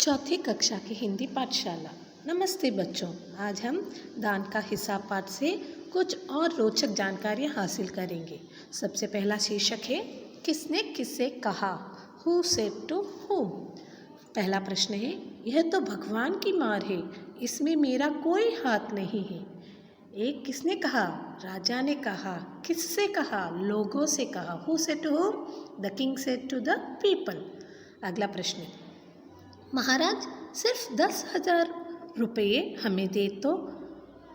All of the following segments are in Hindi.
चौथी कक्षा की हिंदी पाठशाला। नमस्ते बच्चों, आज हम दान का हिसाब पाठ से कुछ और रोचक जानकारियाँ हासिल करेंगे। सबसे पहला शीर्षक है किसने किससे कहा, हु सेड टू हुम। पहला प्रश्न है यह तो भगवान की मार है, इसमें मेरा कोई हाथ नहीं है। एक किसने कहा, राजा ने कहा। किससे कहा, लोगों से कहा। Who said to whom, the king said to the people. अगला प्रश्न, महाराज सिर्फ 10,000 रुपये हमें दे तो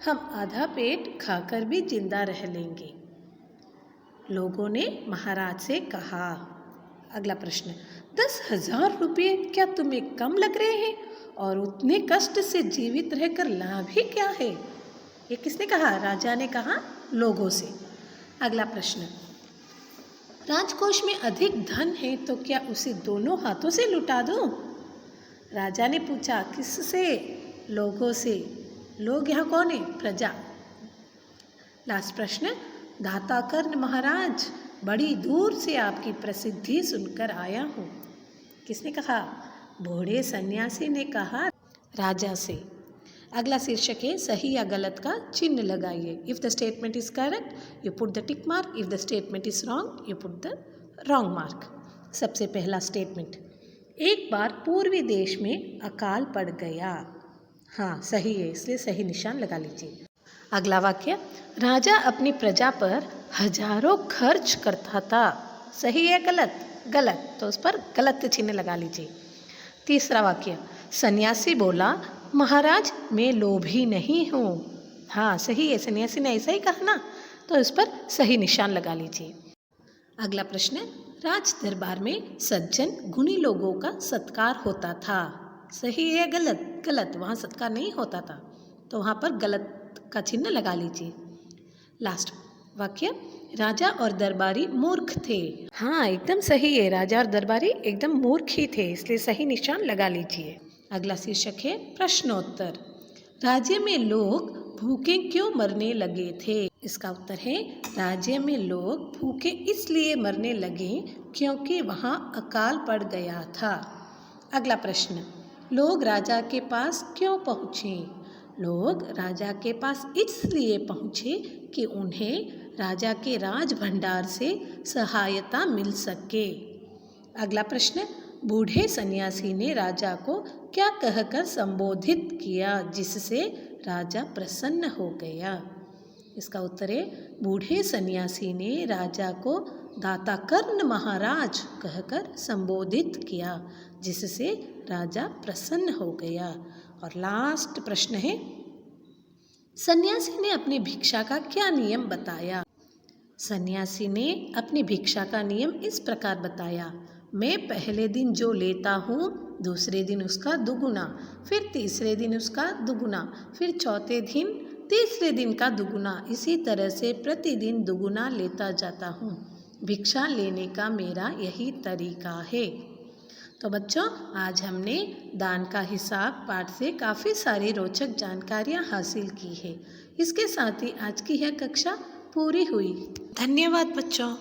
हम आधा पेट खाकर भी जिंदा रह लेंगे। लोगों ने महाराज से कहा। अगला प्रश्न, 10,000 रुपये क्या तुम्हें कम लग रहे हैं, और उतने कष्ट से जीवित रहकर लाभ ही क्या है। ये किसने कहा, राजा ने कहा लोगों से। अगला प्रश्न, राजकोष में अधिक धन है तो क्या उसे दोनों हाथों से लुटा दूं। राजा ने पूछा। किससे, लोगों से। लोग यहाँ कौन है, प्रजा। लास्ट प्रश्न, दाता कर्ण महाराज बड़ी दूर से आपकी प्रसिद्धि सुनकर आया हूँ। किसने कहा, बूढ़े सन्यासी ने कहा राजा से। अगला शीर्षक है सही या गलत का चिन्ह लगाइए। If the statement is correct you put the tick mark, if the statement is wrong you put the wrong mark. सबसे पहला स्टेटमेंट, एक बार पूर्वी देश में अकाल पड़ गया। हाँ सही है, इसलिए सही निशान लगा लीजिए। अगला वाक्य, राजा अपनी प्रजा पर हजारों खर्च करता था। सही है गलत, गलत, तो उस पर गलत चिन्ह लगा लीजिए। तीसरा वाक्य, सन्यासी बोला महाराज मैं लोभी नहीं हूँ। हाँ सही है, सन्यासी ने ऐसा ही कहा ना, तो इस पर सही निशान लगा लीजिए। अगला प्रश्न, राज दरबार में सज्जन गुणी लोगों का सत्कार होता था। सही है गलत, गलत, वहाँ सत्कार नहीं होता था, तो वहाँ पर गलत का चिन्ह लगा लीजिए। लास्ट वाक्य, राजा और दरबारी मूर्ख थे। हाँ एकदम सही है, राजा और दरबारी एकदम मूर्ख ही थे, इसलिए सही निशान लगा लीजिए। अगला शीर्षक है प्रश्नोत्तर, राज्य में लोग भूखे क्यों मरने लगे थे। इसका उत्तर है राज्य में लोग भूखे इसलिए मरने लगे क्योंकि वहाँ अकाल पड़ गया था। अगला प्रश्न, लोग राजा के पास क्यों पहुँचे। लोग राजा के पास इसलिए पहुँचे कि उन्हें राजा के राज भंडार से सहायता मिल सके। अगला प्रश्न, बूढ़े सन्यासी ने राजा को क्या कहकर संबोधित किया जिससे राजा प्रसन्न हो गया। इसका उत्तर है बूढ़े सन्यासी ने राजा को दाता कर्ण महाराज कहकर संबोधित किया जिससे राजा प्रसन्न हो गया। और लास्ट प्रश्न है, सन्यासी ने अपनी भिक्षा का क्या नियम बताया। सन्यासी ने अपनी भिक्षा का नियम इस प्रकार बताया, मैं पहले दिन जो लेता हूँ दूसरे दिन उसका दुगुना, फिर तीसरे दिन उसका दुगुना, फिर चौथे दिन तीसरे दिन का दुगुना, इसी तरह से प्रतिदिन दुगुना लेता जाता हूँ। भिक्षा लेने का मेरा यही तरीका है। तो बच्चों, आज हमने दान का हिसाब पाठ से काफ़ी सारी रोचक जानकारियाँ हासिल की है। इसके साथ ही आज की यह कक्षा पूरी हुई। धन्यवाद बच्चों।